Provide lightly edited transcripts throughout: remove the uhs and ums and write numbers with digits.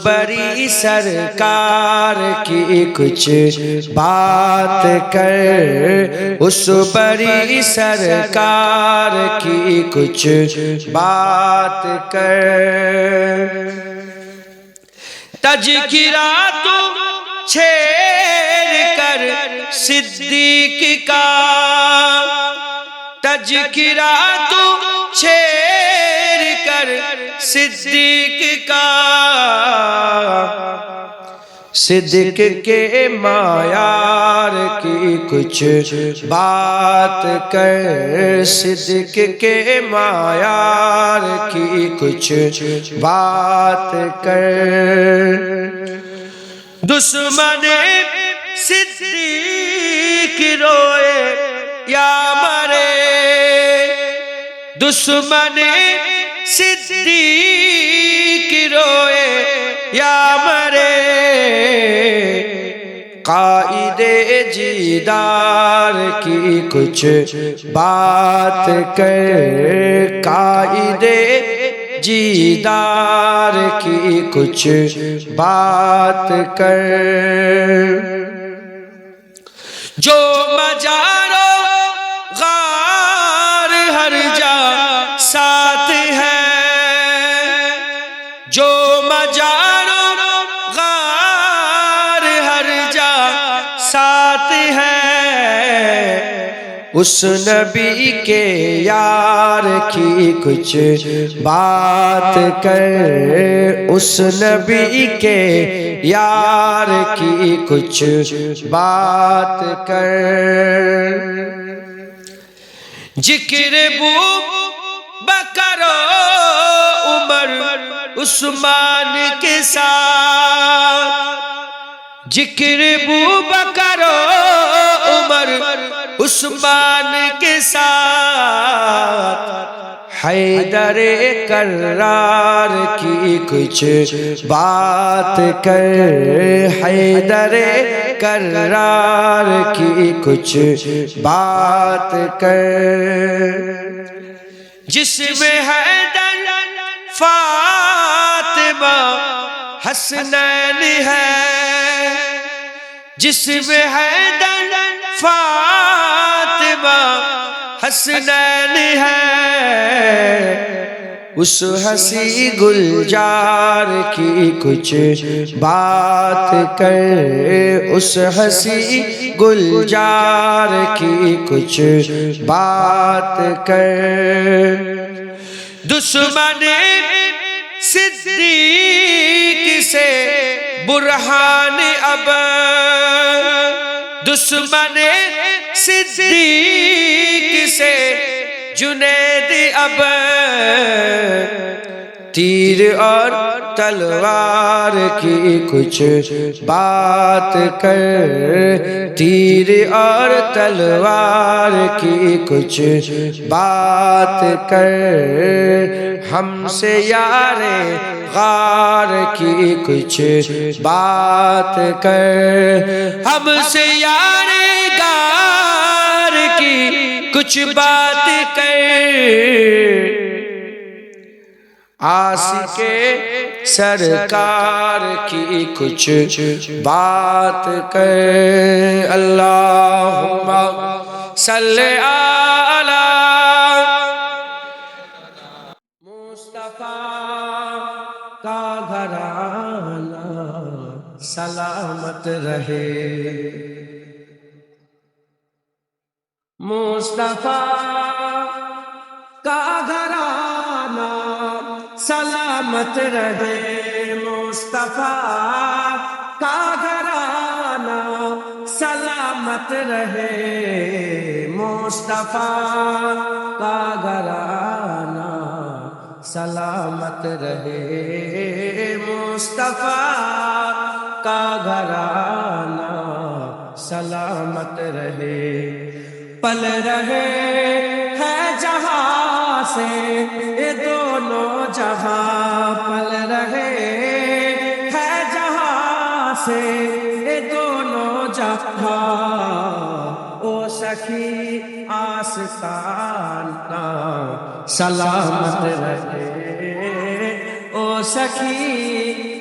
بڑی سرکار کی کچھ بات کر، اس بڑی سرکار کی کچھ بات کر۔ تذکرہ تو چھیڑ کر صدیق کا، تذکرہ تو چھیڑ کر صدیق کا، صدق کے معیار کی کچھ بات کر، صدق کے معیار کی کچھ بات کر۔ دشمن صدیق روئے یا مرے، دشمن صدیق روئے یا مرے، قائد جیدار کی کچھ بات کر، قائد جیدار کی کچھ بات کر۔ جو مجارو غار ہر جا ساتھ ہے، جو مجارو غار ہر جا ساتھ ہے، اس نبی کے یار کی کچھ بات کر، اس نبی کے یار کی کچھ بات کر۔ ذکر بو بکر و عمر عثمان کے ساتھ، ذکر بو بکر و عمر عثمان کے ساتھ، حیدر کرار کی کچھ بات کر، حیدر کرار کی کچھ بات کر۔ جس میں حیدر فاطمہ حسنین ہے، جس میں حیدر فاطمہ حسنین ہے، اس ہنسی گلزار کی کچھ بات کر، اس ہنسی گلزار کی کچھ بات کر۔ دشمن صدیق سے برہان اب، دشمن صدیق سے جنید اب، تیر اور تلوار کی کچھ بات کر، تیر اور تلوار کی کچھ بات کر۔ ہم سے یار غار کی کچھ بات کر، ہم سے یار غار کی کچھ بات کر۔ عاشق سرکار کی کچھ بات کر۔ اللہم صلی علی مصطفیٰ کا گھرانہ سلامت رہے، مصطفیٰ کا گھرانہ سلامت رہے، مصطفیٰ کا گھرانہ سلامت رہے، مصطفیٰ کا گھرانہ سلامت رہے، مصطفیٰ کا گھرانہ سلامت رہے۔ پل رہے ہیں جہاں سے یہ دونوں جہاں، پل رہے ہیں جہاں سے یہ دونوں جہاں، او سخی آستانہ سلامت رہے، او سخی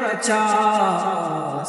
50,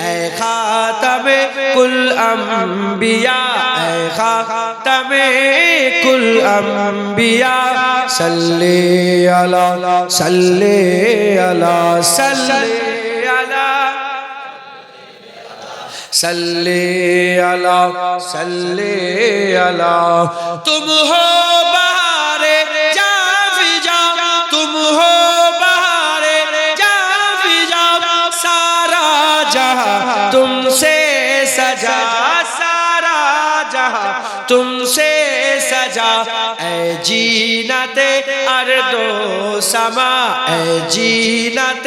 اے خاتم کل انبیاء اے خاتم کل انبیاء صلی علی صلی علی صلی علی صلی علی صلی علی تم ہو بہار جاویجا تم ہو بہار جاویجا سارا جہاں تم سے سجا سارا جہاں تم سے سجا اے جینت ارض و سما اے جینت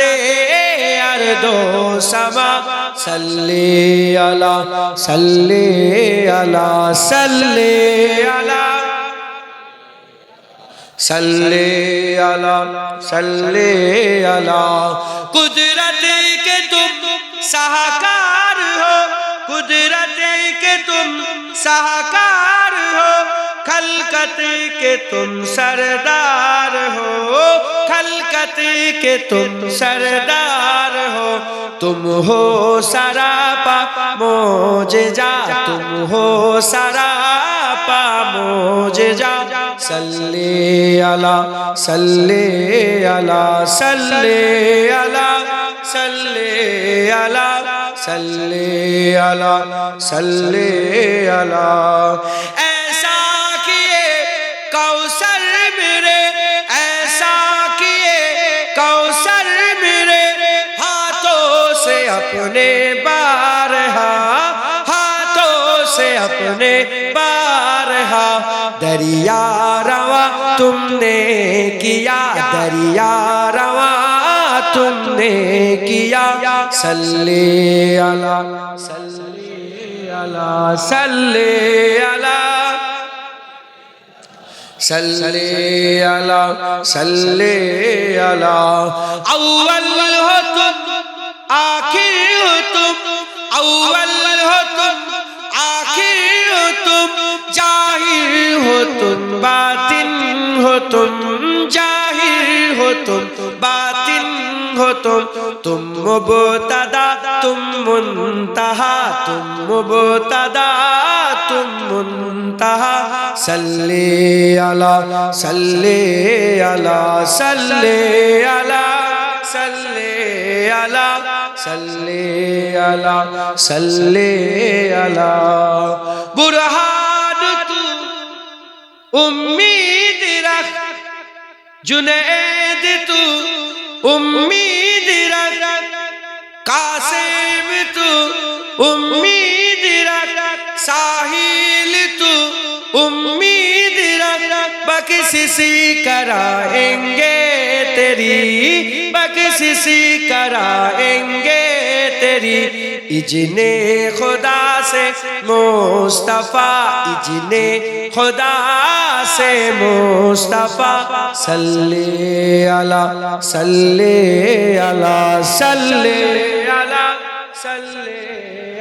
ارض و سما صلی علی صلی علی صلی علی صلی علی صلی علی قدرت کے تم سہاکار ہو قدرت کے تم سہاکار ہو خلقت کے تم سردار ہو خلقت کے تم سردار ہو تم ہو سراپا معجزہ تم ہو سراپا معجزہ صلی علی صلی علی صلی علی صلی علی صلی علی صلی علی ایسا کیے کوثر میرے ایسا کیے کوثر میرے ہاتھوں سے اپنے بارہا ہاتھوں سے اپنے بارہا دریا رواں تم نے کیا دریا رواں تم نے کیا صلی علی صلی علی صلی علی صلی علی صلی علی اول ہو تم آخر ہو تم اول ہو تم آخر ہو تم ظاہر ہو تم باطن ہو تم ظاہر ہو تم باطن ہو تم مبتدا تم منتہا تم مبتدا تم منتہا صلی علی صلی علی صلی علی صلی علی صلی علی صلی علی برہان تو امید رکھ جنید تو امید رکھ قاسم تو امید رکھ ساحل تو امید رکھ بخششی کرائیں گے تیری بخششی کرائیں گے تیری اذن خدا سے مصطفیٰ اذن خدا سے مصطفیٰ صلی علی صلی علی صلی علی صلی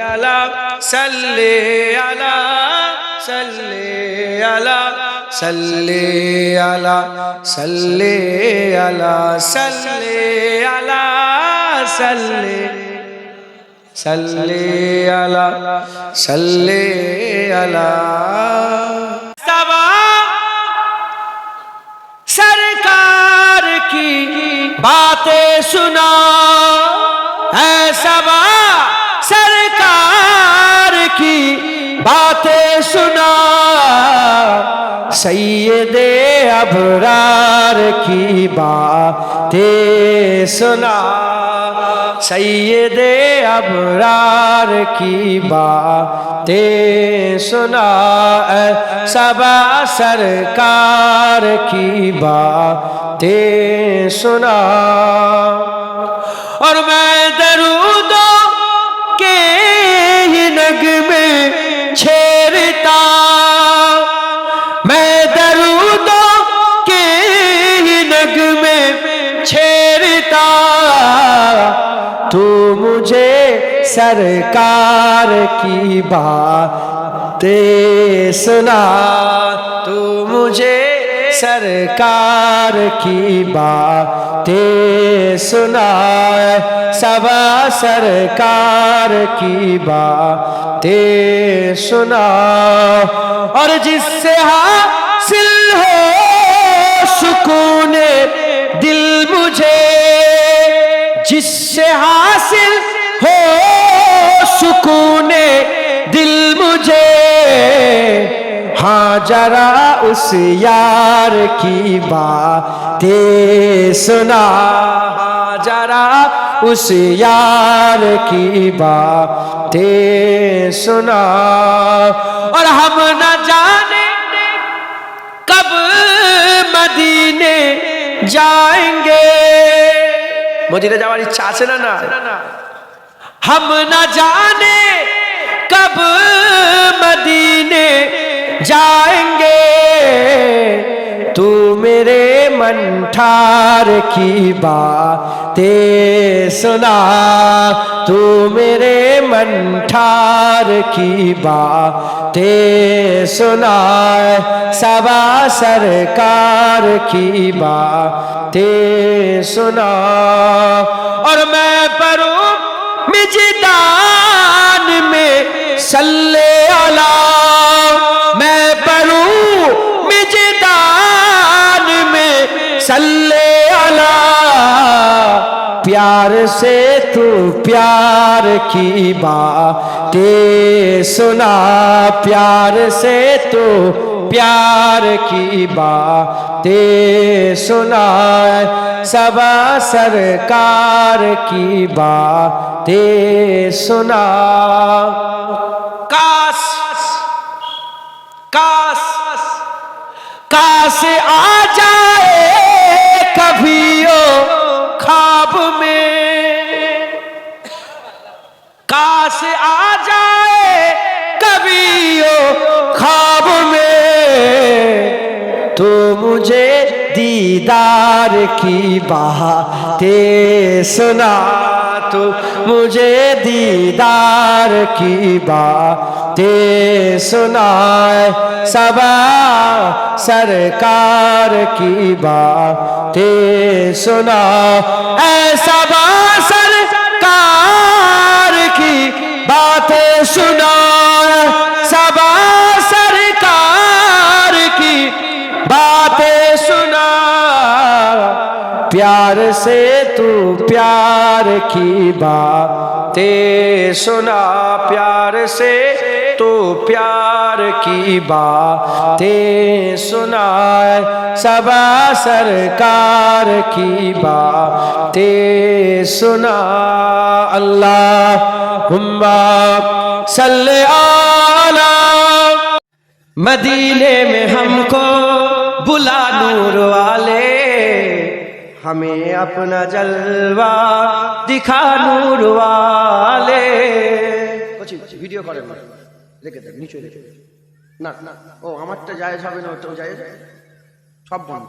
علی صلی علی صلی علی صلی علی صلی علی صلی علی صلی صلی علی صلی علی سرکار کی باتیں سنا ہے سبا سرکار کی باتیں سنا سید ابرار کی باتیں سنا سید ابرار کی باتیں سنا سبا سرکار کی باتیں سنا اور میں درودوں کے ہی نغمے چھیڑتا میں درودوں کے ہی نغمے چھیڑتا تو مجھے سرکار کی باتیں سنا تو مجھے سرکار کی بات سنائے سبا سرکار کی باتیں سنا اور جس سے حاصل ہو سکون دل مجھے جس سے حاصل ہو سکون دل مجھے ہاں ذرا اس یار کی باتیں سنا ہاں ذرا اس یار کی باتیں سنا اور ہم نہ جانے کب مدینے جائیں گے مدینے جاوار اچھا আছে না না ہم نہ جانے کب مدینے جائیں گے تو میرے من ٹھار کی باتیں سنا تو میرے من ٹھار کی باتیں سنا سبا سرکار کی باتیں سنا اور میں پڑھوں مجدان میں صلی اللہ میں پڑھوں مجدان میں صلی اللہ پیار سے تو پیار کی باتیں سنا پیار سے تو پیار کی باتیں سنا سبا سرکار کی باتیں سنا کاش آ جائے کبھی او خواب میں کاش آ جائے کبھی او خواب میں تو مجھے دیدار کی باتیں سنا تو مجھے دیدار کی باتیں سنائے سبا سرکار کی باتیں سنا اے سبا سرکار کی باتیں سنا سبا سرکار کی باتیں سنا پیار سے تو پیار کی باتیں سنا پیار سے تو پیار کی باتیں سنا سبا سرکار کی باتیں سنا اللہم صلی علی مدینے میں ہم کو بلا نور والے ہمیں اپنا جلوہ دکھا نور والے ভিডিও করেন না রেখে দেন নিচে রেখে না ও আমারটা জায়েজ হবে না ওটাও জায়েজ সব বন্ধ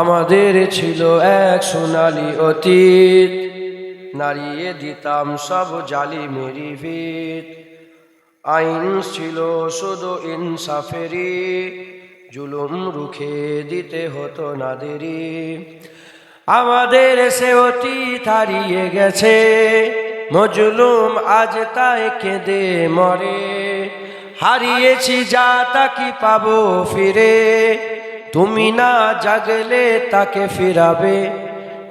আমাদের ছিল এক সোনালী অতীত নাড়িয়ে দিতাম সব জালিমেরি ভিত আইন ছিল শুধু ইনসাফেরি জুলুম রুখে দিতে হতো না দেরি আমাদের সে অতীত হারিয়ে গেছে মজলুম আজ তাই কেঁদে মরে হারিয়েছি যা তা কি পাবো ফিরে তুমি না জাগলে তাকে ফিরাবে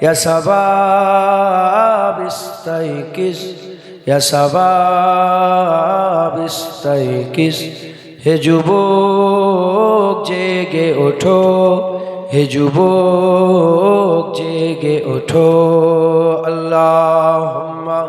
ইয়া শাবাব ইস্তাইকিস ইয়া শাবাব ইস্তাইকিস হে যুবক জেগে ওঠো হে যুবক জেগে ওঠো আল্লাহুম্মা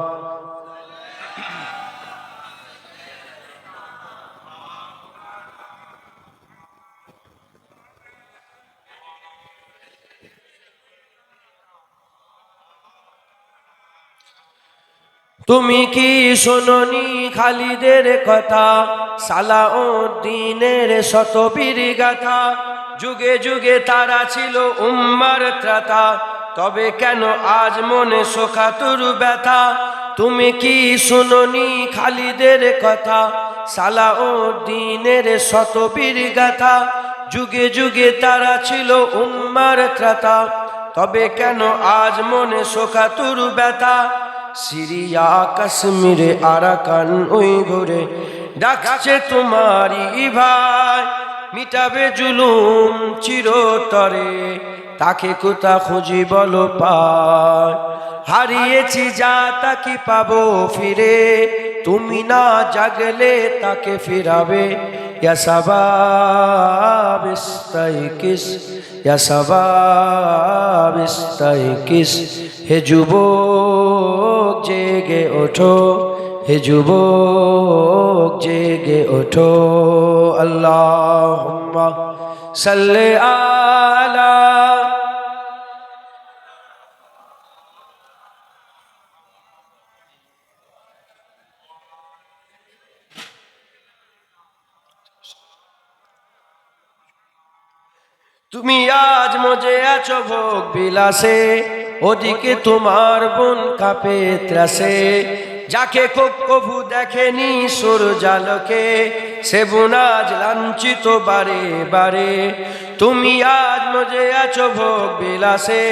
তুমি কি শোনোনি খালিদের কথা সালাউদ্দিনের শতবীর গাথা যুগে যুগে তারা ছিল উম্মার ত্রাতা তবে কেন আজ মনে শোকাতুর ব্যথা তুমি কি শোনোনি খালিদের কথা সালাউদ্দিনের শতবীর গাথা যুগে যুগে তারা ছিল উম্মার ত্রাতা তবে কেন আজ মনে শোকাতুর ব্যথা সিরিয়া কাশ্মীরে আরাকান ওই ঘুরে ডাকছে তোমারই ভাই মিটাবে জুলুম চিরতরে তাকে কোথা খুঁজি বলো পায় হারিয়েছি যা তা কি পাবো ফিরে তুমি না জাগলে তাকে ফিরাবে ইয়া শাবাব ইস্তাইকিস ইয়া শাবাব ইস্তাইকিস হে যুবক জেগে ওঠো হে যুবক জেগে ওঠো আল্লাহুম্মা সাল্লি আলা তুমি আজ মজে আছো ভোগ বিলাসে ওদিকে তোমার বোন কাঁপে ত্রাসে যাকে কভু দেখেনি সূর্যালোকে সে বোন আজ লাঞ্ছিত বারে বারে তুমি আজ মজে আছো ভোগ বিলাসে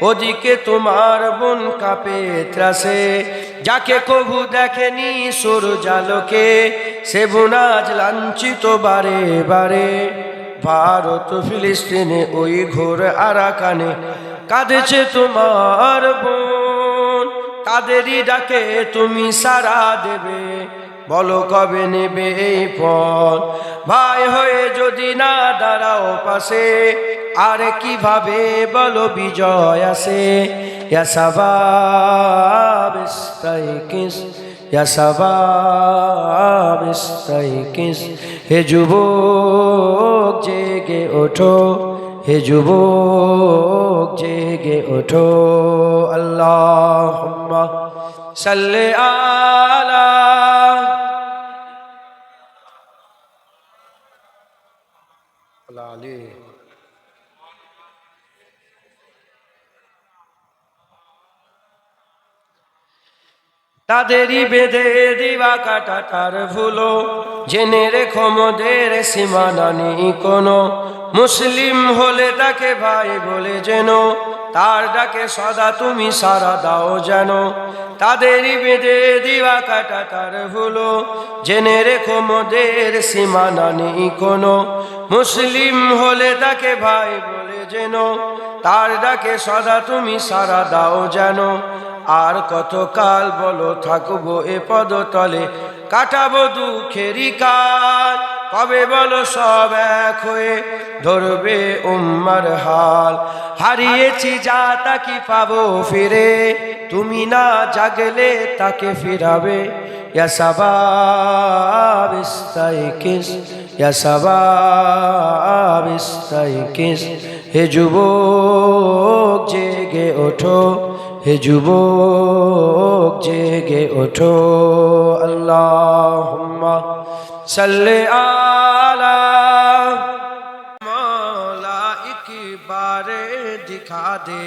ওদিকে তোমার বোন কাঁপে ত্রাসে যাকে কভু দেখেনি সূর্যালোকে সে বোন আজ লাঞ্ছিত বারে বারে ভারত ফিলিস্তিনে ওই ঘোর আরাকানে কাঁদেছে তোমার বোন তাদেরই ডাকে তুমি সাড়া দেবে বলো কবে নেবে এই পথ ভাই হয়ে যদি না দাঁড়াও পাশে আর কিভাবে বলো বিজয় আসে ইয়া শাবাব ইস্তাইকিস ইয়া শাবাব ইস্তাইকিস হে যুবক জেগে ওঠো হে যুবক জেগে ওঠো আল্লাহুম্মা সাল্লি আলা আলী। তাদেরই বেঁধে দিবা কাটা তার ভুলো, জেনে রেখো মোদের সীমানা নেই কোনো। মুসলিম হলে তাকে ভাই বলে যেন, তার ডাকে সদা তুমি সাড়া দাও যেন। তাদেরই বেঁধে দিবা কাটা তার ভুলো, জেনে রেখো মোদের সীমানা নেই কোনো। মুসলিম হলে তাকে ভাই বলে যেন, তার ডাকে সদা তুমি সাড়া দাও যেন। আর কতকাল বলো থাকবো এ পদতলে, কাটাবো দুঃখেরই কাল। কবে বলো সব এক হয়ে ধরবে উম্মার হাল। হারিয়েছি যা তা কি পাবো ফিরে, তুমি না জাগলে তাকে ফিরাবে। ইয়া শাবাব ইস্তাইকিস, ইয়া শাবাব ইস্তাইকিস। হে যুবক জেগে ওঠো, হে যুবক জেগে ওঠো আল্লাহুম্মা সাল্লি আলা। মৌলা এক বারে দিখা দে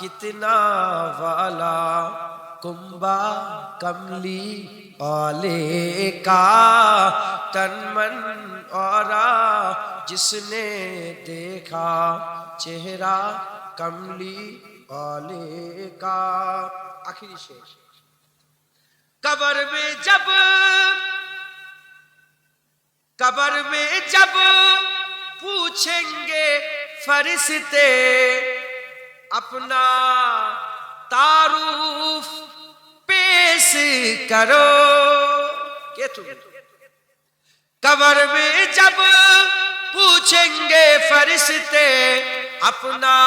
کتنا والا کنبا کملی والے کا تن من اورا جس نے دیکھا چہرہ کملی والے کا. آخری شعر. قبر میں جب پوچھیں گے فرشتے اپنا تعارف پیش کرو کہ تم. قبر میں جب پوچھیں گے فرشتے اپنا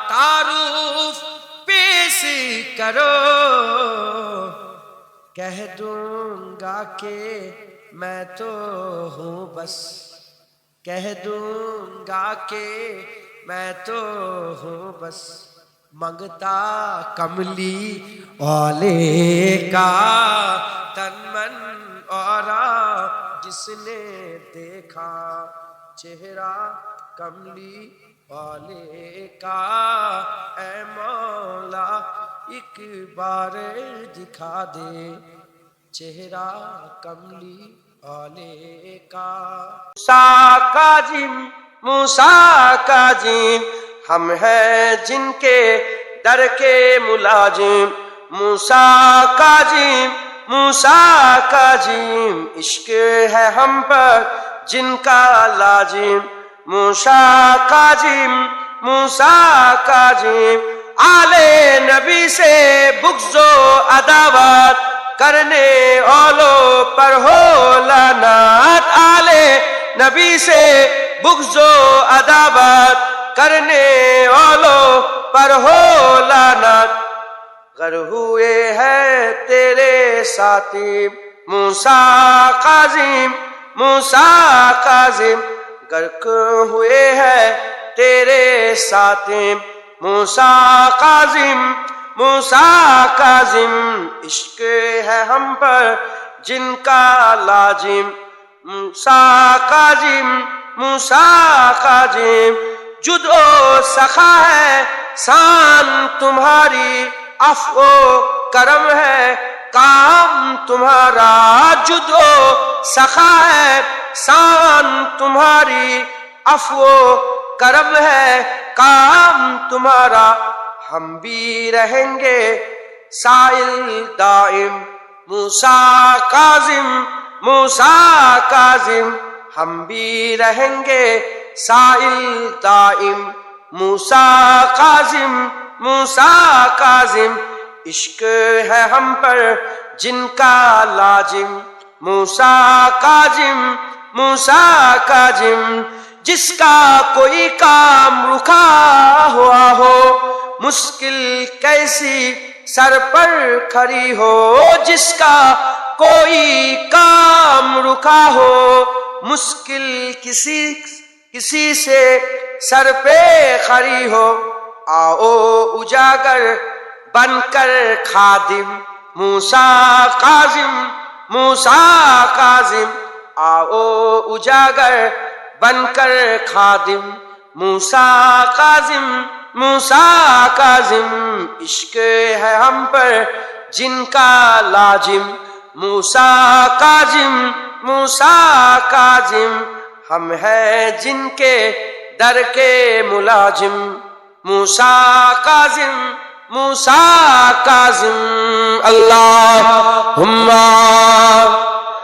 تعارف پیش کرو کہہ دوں گا کہ میں تو ہوں بس کہہ دوں گا کہ میں تو ہوں بس منگتا کملی والے کا تن من اورا جس نے دیکھا چہرہ کملی والے کا. اے مولا ایک بار دکھا دے چہرہ کملی والے کا. موسیٰ کاظم موسیٰ کاظم ہم ہیں جن کے در کے ملازم. موسیٰ کاظم موسیٰ کاظم عشق ہے ہم پر جن کا لازم. موسیٰ کاظم موسیٰ کاظم آل نبی سے بغض و عداوت کرنے والوں پر ہو لعنت. آل نبی سے بغض و عداوت کرنے والوں پر ہو لعنت. گر ہوئے ہے تیرے ساتھی موسیٰ کاظم موسیٰ کاظم گر ہوئے ہے تیرے ساتھی موسیٰ کاظم موسیٰ کاظم عشق ہے ہم پر جن کا لازم. موسیٰ کاظم موسیٰ کاظم جد و سخا ہے شان تمہاری عفو و کرم ہے کام تمہارا. جد و سخا ہے شان تمہاری عفو و کرم ہے کام تمہارا. ہم بھی رہیں گے سائل دائم موسیٰ کاظم موسیٰ کاظم ہم بھی رہیں گے سائل دائم موسیٰ کاظم موسیٰ کاظم عشق ہے ہم پر جن کا لازم. موسیٰ کاظم موسیٰ کاظم جس کا کوئی کام رکا ہوا ہو مشکل کیسی سر پر کھڑی ہو. جس کا کوئی کام رکا ہو مشکل کسی سے سر پہ کھڑی ہو. آؤ اجاگر بن کر خادم موسیٰ کاظم موسیٰ کاظم آؤ اجاگر بن کر خادم موسیٰ کاظم موسیٰ کاظم عشق ہے ہم پر جن کا لازم. موسیٰ کاظم موسیٰ کاظم ہم ہیں جن کے در کے ملازم. موسیٰ کاظم موسیٰ کاظم اللہم